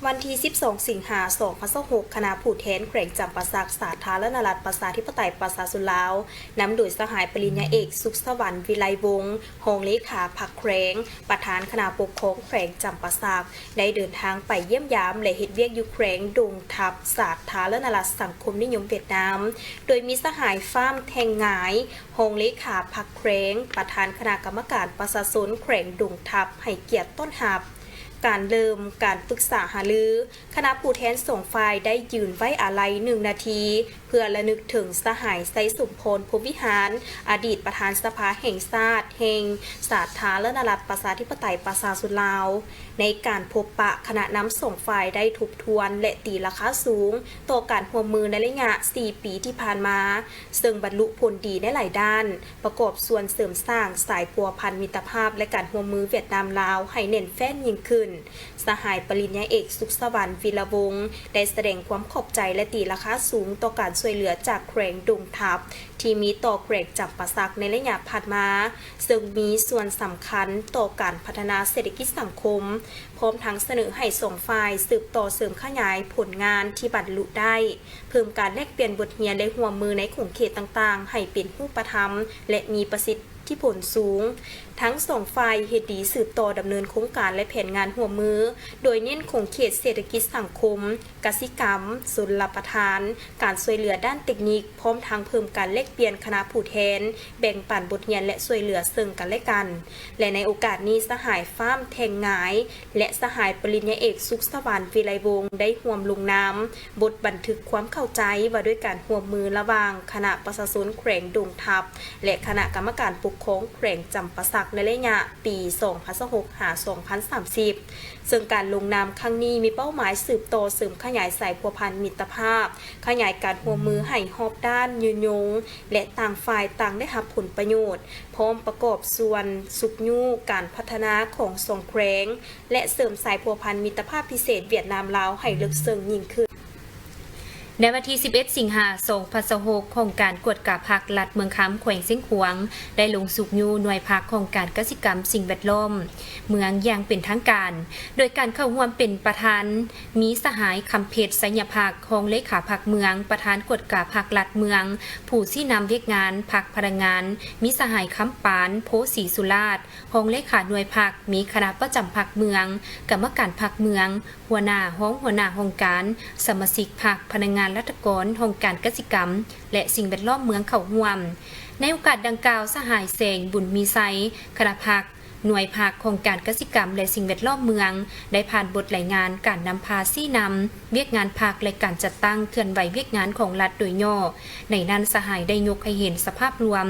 วันที่ 12 สิงหาคม 2026 คณะผู้แทนแขวงจำปาสักสาธารณรัฐประชาธิปไตยประชาชนลาวนำโดยสหายปริญญาเอกสุขสวรรค์วิไลวงศ์รองเลขาพรรคแขวงประธานคณะปกครองแขวงจำปาสักได้เดินทางไปเยี่ยมยามและเฮ็ดเวียกอยู่แขวงดงทับสาธารณรัฐสังคมนิยมเวียดนามโดยมีสหายฟ้ามแทงหงายรองเลขาพรรคแขวงประธานคณะกรรมการประชาชนแขวงดงทับให้เกียรติต้นหับการเริ่มการปรึกษาหารือคณะผู้แทนส่งฝ่ายได้ยืนไว้อาลัย1 นาทีเพื่อระลึกถึงสหายไซสมพลพรหมวิหารอดีตประธานสภาแห่งชาติแห่งสาธารณรัฐประชาธิปไตยประชาชนลาวในการพบปะคณะนำส่งฝ่ายได้ทบทวนและตีราคาสูงต่อการร่วมมือในระยะ 4 ปีที่ผ่านมาซึ่งบรรลุผลดีในหลายด้านประกอบส่วนเสริมสร้างสายพัวพันมิตรภาพและการร่วมมือเวียดนามลาวให้แน่นแฟ้นยิ่งขึ้นสหายปริญญาเอกสุขสวรรค์วิรวงศ์ได้แสดงความขอบใจและตีราคาสูงต่อการช่วยเหลือจากแขวงดงทับที่มีต่อแขวงจำปาสักในระยะผ่านมาซึ่งมีส่วนสำคัญต่อการพัฒนาเศรษฐกิจสังคมพร้อมทั้งเสนอให้ส่งฝ่ายสืบต่อเสริมขยายผลงานที่บรรลุได้เพิ่มการแลกเปลี่ยนบทเรียนและร่วมมือในขงเขตต่างๆให้เป็นรูปธรรมและมีประสิทธิผลสูง ทั้งสองฝ่ายเฮ็ดดีสืบต่อดำเนินโครงการและแผนงานร่วมมือโดยเน้นคงเขตเศรษฐกิจสังคมกสิกรรมสุลประทานการช่วยเหลือด้านเทคนิคพร้อมทางเพิ่มการแลกเปลี่ยนคณะผู้แทนแบ่งปันบทเรียนและช่วยเหลือซึ่งกันและกันและในโอกาสนี้สหายฟ้ามแทงงายและสหายปริญญาเอกสุขสวรรค์วิไลวงศ์ได้ร่วมลงนามบทบันทึกความเข้าใจว่าด้วยการร่วมมือระหว่างคณะประชาชนแขวงดงทับและคณะกรรมการปกครองแขวงจำปาสักในระยะปี2026-2030ซึ่งการลงนามครั้งนี้มีเป้าหมายสืบต่อเสริมขยายสายพัวพันมิตรภาพขยายการร่วมมือให้รอบด้านยืนยงและต่างฝ่ายต่างได้รับผลประโยชน์พร้อมประกอบส่วนสุขยูการพัฒนาของสองแขวงและเสริมสายพัวพันมิตรภาพพิเศษเวียดนามลาวให้ลึกซึ้งยิ่งขึ้นในวันที่ 11 สิงหาคม 2026โครงการกวดกาพักลัดเมืองคำแขวงเส้นขวงได้ลงสุกยูหน่วยพักโครงการกสิกรรมสิ่งแวดล้อมเมืองอย่างเป็นทางการโดยการเข้าร่วมเป็นประธานมีสหายคำเพชรสัญญาภักของเลขาพักเมืองประธานกวดกาพักลัดเมืองผู้ที่นำเวียกงานพักพนักงานมีสหายคำปานโพสีสุราษฎร์ของเลขาหน่วยพักมีคณะประจำพักเมืองกรรมการพักเมืองหัวหน้าห้องการสมาชิกพักพนักงานรัฐกรโครงการกสิกรรมและสิ่งแวดล้อมเมืองเขาห่วมในโอกาสดังกล่าวสหายเสงบุญมีไซคณะพักหน่วยพักโครงการกสิกรรมและสิ่งแวดล้อมเมืองได้ผ่านบทรายงานการนำพาซี่นำเวียกงานพักและการจัดตั้งเคลื่อนไหวเวียกงานของรัฐโดยย่อในนั้นสหายได้ยกให้เห็นสภาพรวม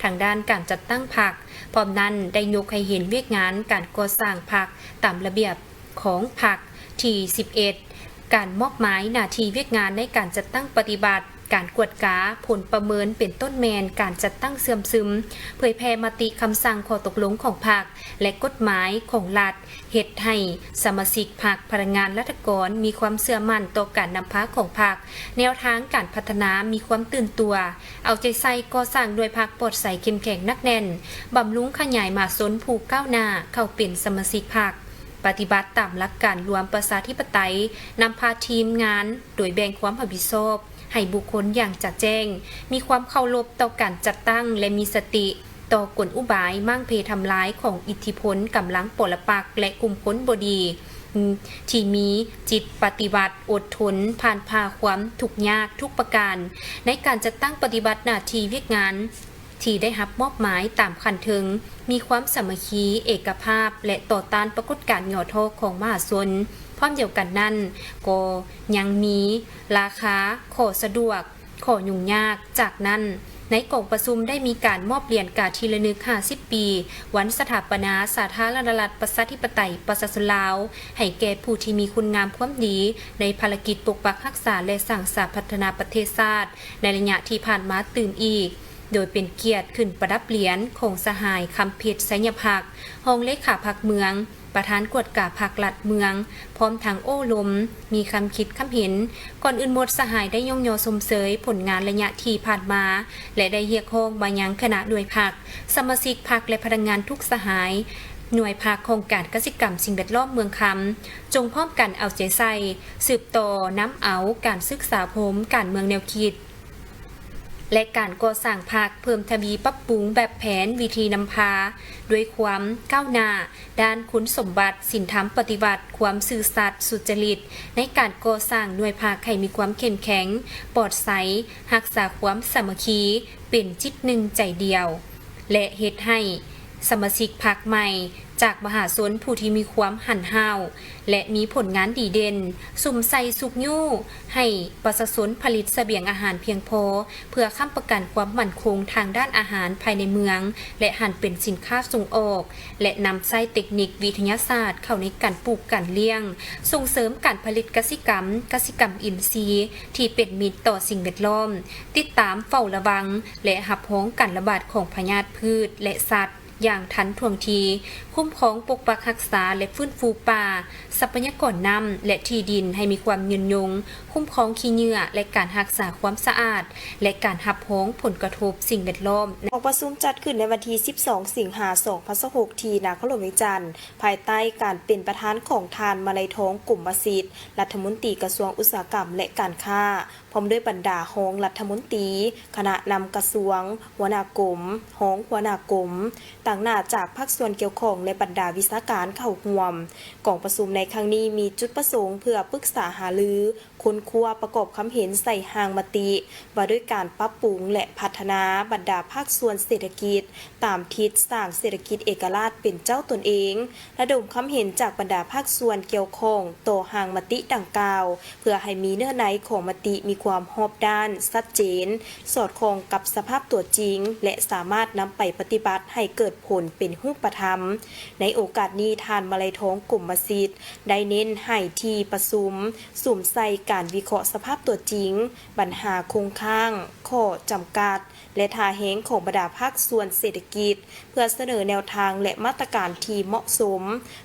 ทางด้านการจัดตั้งพักพร้อมนั้นได้ยกให้เห็นเวียกงานการก่อสร้างพักตามระเบียบของพักที่11การมอบหมายหน้าที่เวียกงานในการจัดตั้งปฏิบัติการกวดกาผลประเมินเป็นต้นแมนการจัดตั้งเสื่อมซึมเผยแพร่มติคำสั่งข้อตกลงของพรรคและกฎหมายของรัฐเฮ็ดให้สมาชิกพรรคพลังงานรัฐกรมีความเชื่อมั่นต่อการนำพาของพรรคแนวทางการพัฒนามีความตื่นตัวเอาใจใส่ก่อสร้างโดยพรรคปลอดใสเข้มแข็งนักแน่นบำรุงขยายมาสนผู้ก้าวหน้าเข้าเป็นสมาชิกพรรคปฏิบัติตามหลักการรวมประชาธิปไตยนำพาทีมงานโดยแบ่งความรับผิดชอบให้บุคคลอย่างจัดแจ้งมีความเคารพต่อการจัดตั้งและมีสติต่อกลอุบายมั่งเพทำร้ายของอิทธิพลกำลังปลปักษ์และกลุ่มคนบดีที่มีจิตปฏิบัติอดทนผ่านพาความทุกข์ยากทุกประการในการจัดตั้งปฏิบัติหน้าที่เวียกงานที่ได้รับมอบหมายตามขันถึงมีความสามัคคีเอกภาพและต่อต้านปรากฏการณ์หย่อโทษของมหาชนพร้อมเดียวกันนั้นก็ยังมีราคาขอสะดวกขอยุ่งยากจากนั้นในกองประชุมได้มีการมอบเหรียญกาทีละนึก50 ปีวันสถาปนาสาธารณรัฐประชาธิปไตยประชาชนลาวให้แก่ผู้ที่มีคุณงามความดีในภารกิจปกปักรักษาและสร้างสรรค์พัฒนาประเทศชาติในระยะที่ผ่านมาตื่มอีกโดยเป็นเกียรติขึ้นประดับเหรียญของสหายคำเพชรสัญญาภักห้องเลขาพักเมืองประธานกวดกาพักลัดเมืองพร้อมทางโอ้ลมมีคำคิดคำเห็นก่อนอื่นหมดสหายได้ย่องยอสมเสยผลงานระยะที่ผ่านมาและได้เรียกร้องมายังคณะหน่วยพักสมาชิกพักและพนักงานทุกสหายหน่วยพักโครงการกสิกรรมสิ่งแวดล้อมเมืองคำจงพร้อมกันเอาใจใส่สืบต่อน้ำเอาการศึกษาผมการเมืองแนวคิดและการก่อสร้างพรรคเพิ่มทวีปรับปรุงแบบแผนวิธีนำพาด้วยความก้าวหน้าด้านคุณสมบัติศีลธรรมปฏิบัติความซื่อสัตย์สุจริตในการก่อสร้างหน่วยพรรคให้มีความเข้มแข็งปลอดใสรักษาความสามัคคีเป็นจิตหนึ่งใจเดียวและเฮ็ดให้สมาชิกพรรคใหม่จากมหาชนผู้ที่มีความหันห้าวและมีผลงานดีเด่นสุ่มใส่สุกยู่ให้ประชาชนผลิตเสบียงอาหารเพียงพอเพื่อค้ำประกันความมั่นคงทางด้านอาหารภายในเมืองและหันเป็นสินค้าส่งออกและนำใช้เทคนิควิทยาศาสตร์เข้าในการปลูกการเลี้ยงส่งเสริมการผลิตกสิกรรมอินทรีย์ที่เป็นมิตรต่อสิ่งแวดล้อมติดตามเฝ้าระวังและหับพ้องการระบาดของพยาธิพืชและสัตว์อย่างทันท่วงทีคุ้มครองปกปักรักษาและฟื้นฟูป่าทรัพยากรน้ำและที่ดินให้มีความยืนยงคุ้มครองขี้เหงื่อและการรักษาความสะอาดและการหับพ้องผลกระทบสิ่งแวดล้อมองค์ประชุมจัดขึ้นในวันที่12 สิงหาคม 2026ที่นครหลวงเวียงจันทร์ภายใต้การเป็นประธานของทานมาลัยทองกลุ่มวสิทธิ์รัฐมนตรีกระทรวงอุตสาหกรรมและการค้า พร้อมด้วยบรรดาหองรัฐมนตรีคณะนำกระทรวงหัวหน้ากรมหองหัวหน้ากรมต่างหน้าจากภาคส่วนเกี่ยวข้องและบรรดาวิชาการเข้าร่วมกองประชุมในครั้งนี้มีจุดประสงค์เพื่อปรึกษาหารือค้นคว้าประกอบความเห็นใส่หางมติว่าด้วยการปรับปรุงและพัฒนาบรรดาภาคส่วนเศรษฐกิจตามทิศสร้างเศรษฐกิจเอกราชเป็นเจ้าตนเองระดมความเห็นจากบรรดาภาคส่วนเกี่ยวข้องต่อหางมติดังกล่าวเพื่อให้มีเนื้อในของมติมีความรอบด้านชัดเจนสอดคล้องกับสภาพตัวจริงและสามารถนำไปปฏิบัติให้เกิดผลเป็นรูปธรรมในโอกาสนี้ทานมาลัยทองกลุ่มมัสยิดได้เน้นให้ที่ประชุมสุ่มใส่การวิเคราะห์สภาพตัวจริงปัญหาคงค้างข้อจำกัดและท่าแหงของบรรดาภาคส่วนเศรษฐกิจเพื่อเสนอแนวทางและมาตรการที่เหมาะสม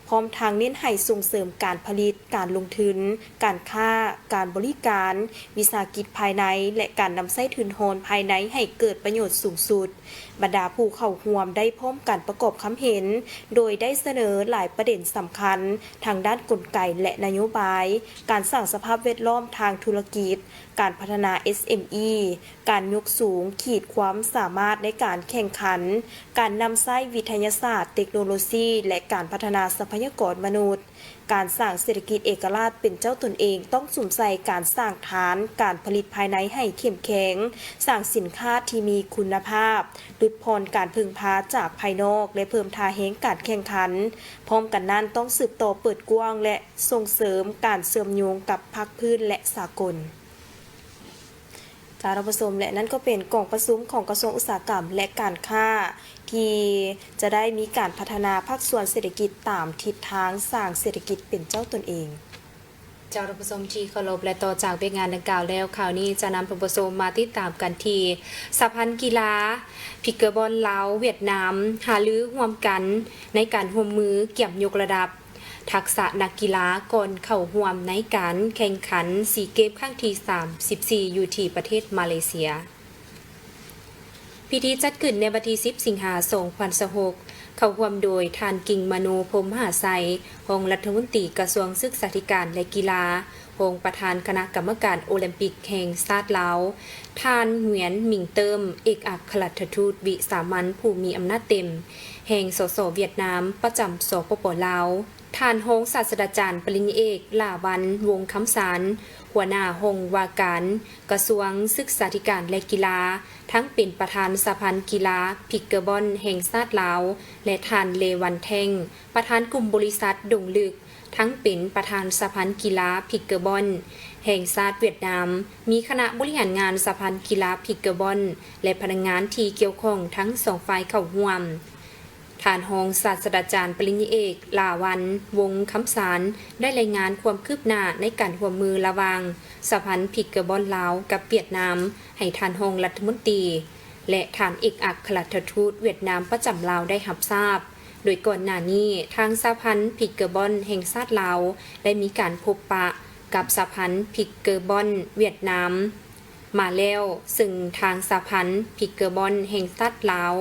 พร้อมทางเน้นให้ส่งเสริมการผลิตการลงทุนการค้าการบริการวิสาหกิจภายในและการนำไส้ทุนโฮนภายในให้เกิดประโยชน์สูงสุดบรรดาผู้เข้าร่วมได้พร้อมกันประกอบความเห็นโดยได้เสนอหลายประเด็นสำคัญทางด้านกลไกและนโยบายการสร้างสภาพแวดล้อมทางธุรกิจการพัฒนา SME การยกสูงขีดความสามารถในการแข่งขันการนำไส้วิทยาศาสตร์เทคโนโลยีและการพัฒนาทรัพยากรมนุษย์การสร้างเศรษฐกิจเอกราชเป็นเจ้าตนเองต้องสุ่มใส่การสร้างฐานการผลิตภายในให้เข้มแข็งสร้างสินค้าที่มีคุณภาพลดผ่อนการพึ่งพาจากภายนอกและเพิ่มท่าแห่งการแข่งขันพร้อมกันนั้นต้องสืบต่อเปิดกว้างและส่งเสริมการเชื่อมโยงกับภาคพื้นและสากลการประชุมและนั่นก็เป็นกองประชุมของกระทรวงอุตสาหกรรมและการค้าที่จะได้มีการพัฒนาภาคส่วนเศรษฐกิจตามทิศทางสร้างเศรษฐกิจเป็นเจ้าตนเองเจ้าผู้ชมที่เคารพและต่อจากเวทงานดังกล่าวแล้วข่าวนี้จะนำผู้ชมมาติดตามกันที่สหพันธ์กีฬาพิกเกอร์บอลลาวเวียดนามหารือร่วมกันในการร่วมมือเกี่ยมยกระดับทักษะนักกีฬาก่อนเข้าร่วมในการแข่งขันซีเกมครั้งที่34อยู่ที่ประเทศมาเลเซียพิธีจัดขึ้นในวันที่10 สิงหาคม 2026เข้าร่วมโดยท่านกิ่งมโนพรหมมหาไสยรองรัฐมนตรีกระทรวงศึกษาธิการและกีฬารองประธานคณะกรรมการโอลิมปิกแห่งชาติลาวท่านเหวียนหมิงเติมเอกอัครราชทูตวิสามัญผู้มีอำนาจเต็มแห่งสสเวียดนามประจำสปป.ลาวท่านรองศาสตราจารย์ปริญญาเอกลาวันวงศ์คำสารหัวหน้าห้องว่าการกระทรวงศึกษาธิการและกีฬาทั้งเป็นประธานสหพันธ์กีฬาพิกเกอร์บอลแห่งชาติลาวและท่านเลวันแท่งประธานกลุ่มบริษัทดงลึกทั้งเป็นประธานสหพันธ์กีฬาพิกเกอร์บอลแห่งชาติเวียดนามมีคณะบริหารงานสหพันธ์กีฬาพิกเกอร์บอลและพนักงานที่เกี่ยวข้องทั้งสองฝ่ายเข้าร่วมท่านรองศาสตราจารย์ปริญญาเอกลาวันวงศ์คำสารได้รายงานความคืบหน้าในการร่วมมือระหว่างสหพันธ์พิกเกอร์บอลลาวกับเวียดนามให้ท่านรองรัฐมนตรีและท่านเอกอัครราชทูตเวียดนามประจำลาวได้รับทราบโดยก่อนหน้านี้ทางสหพันธ์พิกเกอร์บอลแห่งชาติลาวได้มีการพบปะกับสหพันธ์พิกเกอร์บอลเวียดนามมาแล้วซึ่งทางสหพันธ์พิกเกอร์บอลแห่งชาติลาว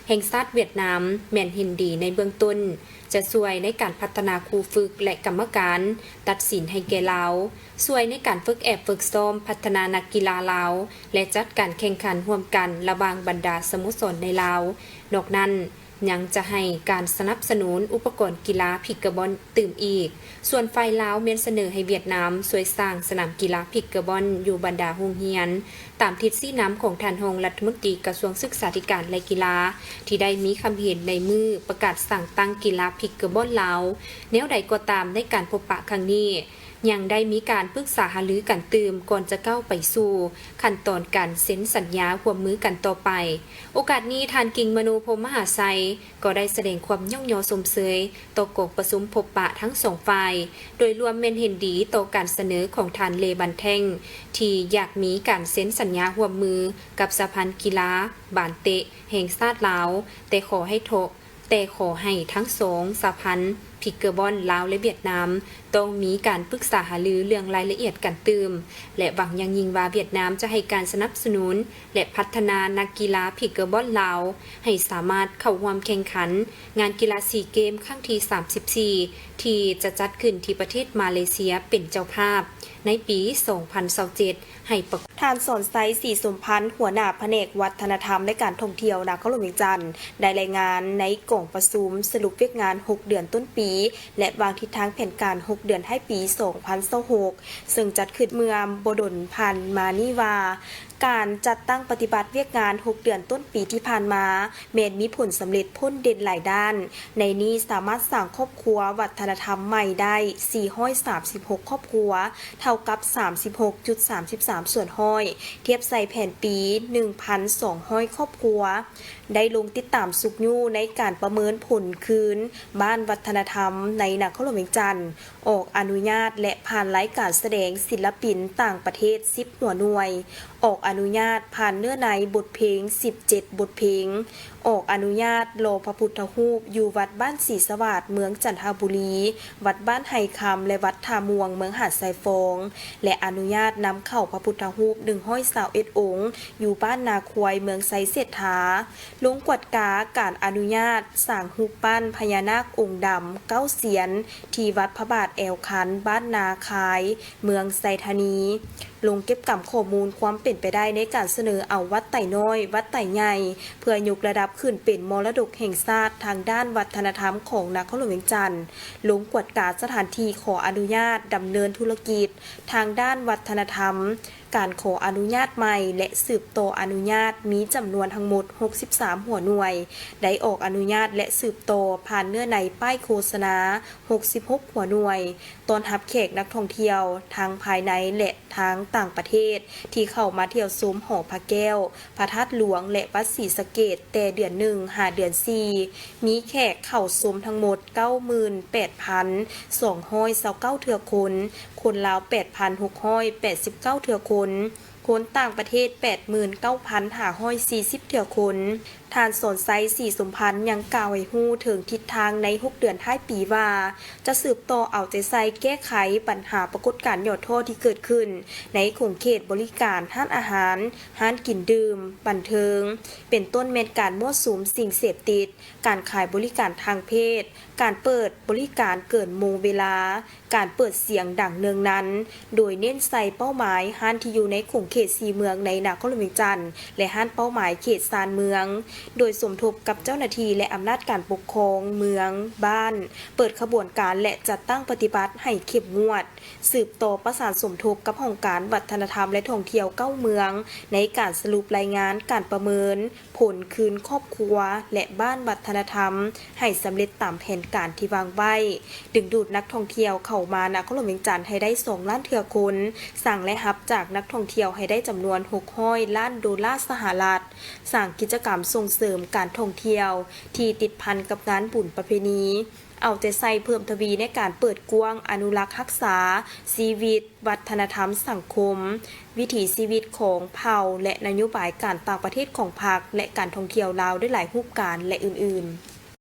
แห่งชาติเวียดนามแม่นเห็นดีในเบื้องต้นจะช่วยในการพัฒนาครูฝึกและกรรมการตัดสินให้แก่ลาวช่วยในการฝึกซ้อมพัฒนานักกีฬาลาวและจัดการแข่งขันร่วมกันระหว่างบรรดาสโมสรในลาวนอกนั้นยังจะให้การสนับสนุนอุปกรณ์กีฬาพิกเกอร์บอลตื่มอีกส่วนฝ่ายลาวเมียนเสนอให้เวียดนามช่วยสร้างสนามกีฬาพิกเกอร์บอลอยู่บรรดาโรงเรียนตามทิศชี้นำของท่านรองรัฐมนตรีกระทรวงศึกษาธิการและกีฬาที่ได้มีคำเห็นในมือประกาศสั่งตั้งกีฬาพิกเกอร์บอลลาวแนวใดก็ตามในการพบปะครั้งนี้ยังได้มีการปรึกษาหารือกันตื่มก่อนจะก้าวไปสู่ขั้นตอนการเซ็นสัญญาร่วมมือกันต่อไปโอกาสนี้ท่านกิ่งมโนพรหมมหาไสยก็ได้แสดงความย่องยอสมเสยต่อกองประชุมพบปะทั้งสองฝ่ายโดยรวมเมนเห็นดีต่อการเสนอของท่านเลบันแท่งที่อยากมีการเซ็นสัญญาร่วมมือกับสหพันธ์กีฬาบานเตะแห่งชาติลาวแต่ขอให้ทั้งสองสหพันธ์ พิกเกอร์บอลลาวและเวียดนามต้องมีการปรึกษาหารือเรื่องรายละเอียดกันตืมและหวังอยังยิ่งว่าเวียดนามจะให้การสนับสนุนและพัฒนานักกีฬาพิกเกอร์บอลลาวให้สามารถเข้าร่วมแข่งขันงานกีฬาซีเกมครั้งที่34ที่จะจัดขึ้นที่ประเทศมาเลเซียเป็นเจ้าภาพในปี 2027 ให้ประ ท่านสอนไซศรีสมพันธ์หัวหน้าแผนกวัฒนธรรมและการท่องเที่ยวนครหลวงเวียงจันทร์ได้รายงานในกล่องประชุมสรุปเวียกงาน 6 เดือนต้นปี และวางทิศทางแผนการ 6 เดือนให้ปี 2026 ซึ่งจัดขึ้นเมื่อบดลพันมานี่ว่าการจัดตั้งปฏิบัติเวียกงาน 6 เดือนต้นปีที่ผ่านมาเมดมีผลสำเร็จพ้นเด่นหลายด้าน ในนี้สามารถสร้างครอบครัววัฒนธรรมใหม่ได้436ครอบครัวเท่ากับ 36.33 ส่วนห้อยเทียบใส่แผนปี 1,200 ครอบครัวได้ลงติดตามสุกยู่ในการประเมินผลคืนบ้านวัฒนธรรมในนครหลวงเวียงจันทร์ออกอนุญาตและผ่านรายการแสดงศิลปินต่างประเทศ10หัวหน่วยออกอนุญาตผ่านเนื้อในบทเพลง17บทเพลงออกอนุญาตโลพระพุทธรูปอยู่วัดบ้านศรีสวัสดิ์เมืองจันทบุรีวัดบ้านไห่คำและวัดท่ามวงเมืองหาดทรายฟองและอนุญาตนำเข้าพระพุทธรูป121องค์อยู่บ้านนาควยเมืองไซเศรษฐาลงกวดกาการอนุญาตสร้างรูปปั้นพญานาคองค์ดำ9เสียนที่วัดพระบาทแอวคันบ้านนาคายเมืองไซธานีลงเก็บกำข้อมูลความเป็นไปได้ในการเสนอเอาวัดไต่น้อยวัดไต่ใหญ่เพื่อยกระดับขึ้นเป็นมรดกแห่งชาติทางด้านวัฒนธรรมของนครหลวงเวียงจันทร์ลงกวดกาสถานที่ขออนุญาตดำเนินธุรกิจทางด้านวัฒนธรรมการขออนุญาตใหม่และสืบต่ออนุญาตมีจำนวนทั้งหมด63หัวหน่วยได้ออกอนุญาตและสืบต่อผ่านเนื้อในป้ายโฆษณา66หัวหน่วยต้อนรับแขกนักท่องเที่ยวทั้งภายในและทั้งต่างประเทศที่เข้ามาเที่ยวชมหอพระแก้วพระธาตุหลวงและวัดศรีสะเกษแต่เดือน1หาเดือน4มีแขกเข้าชมทั้งหมด 98,229 เทื่อคนลาว 8,689 เทื่อคนต่างประเทศ 89,540 เทื่อคนทานสอนไซศรีสมพันธ์ยังกล่าวให้ฮู้ถึงทิศทางใน6เดือนท้ายปีว่าจะสืบต่อเอาใจใส่แก้ไขปัญหาปรากฏการณ์ยอดโทษที่เกิดขึ้นในขงเขตบริการห้านอาหารห้านกินดื่มบันเทิงเป็นต้นแม่นการมั่วสุมสิ่งเสพติดการขายบริการทางเพศการเปิดบริการเกินโมงเวลาการเปิดเสียงดังเนืองนั้นโดยเน้นใส่เป้าหมายห้านที่อยู่ในขงเขต4เมืองในนครหลวงเวียงจันทร์และห้านเป้าหมายเขตซานเมืองโดยสมทบกับเจ้าหน้าที่และอำนาจการปกครองเมืองบ้านเปิดขบวนการและจัดตั้งปฏิบัติให้เข้มงวดสืบต่อประสานสมทบกับห้องการวัฒนธรรมและท่องเที่ยว9เมืองในการสรุปรายงานการประเมินผลคืนครอบครัวและบ้านวัฒนธรรมให้สำเร็จตามแผนการที่วางไว้ดึงดูดนักท่องเที่ยวเข้ามานครหลวงเวียงจันทร์ให้ได้2ล้านเทื่อคนสั่งและรับจากนักท่องเที่ยวให้ได้จำนวน600ล้านดอลลาร์สหรัฐสร้างกิจกรรมส่งเสริมการท่องเที่ยวที่ติดพันกับงานบุญประเพณีเอาใจใส่เพิ่มทวีในการเปิดกว้างอนุรักษ์รักษาชีวิตวัฒนธรรมสังคมวิถีชีวิตของเผ่าและนโยบายการต่างประเทศของพรรคและการท่องเที่ยวลาวด้วยหลายรูปการและอื่นๆ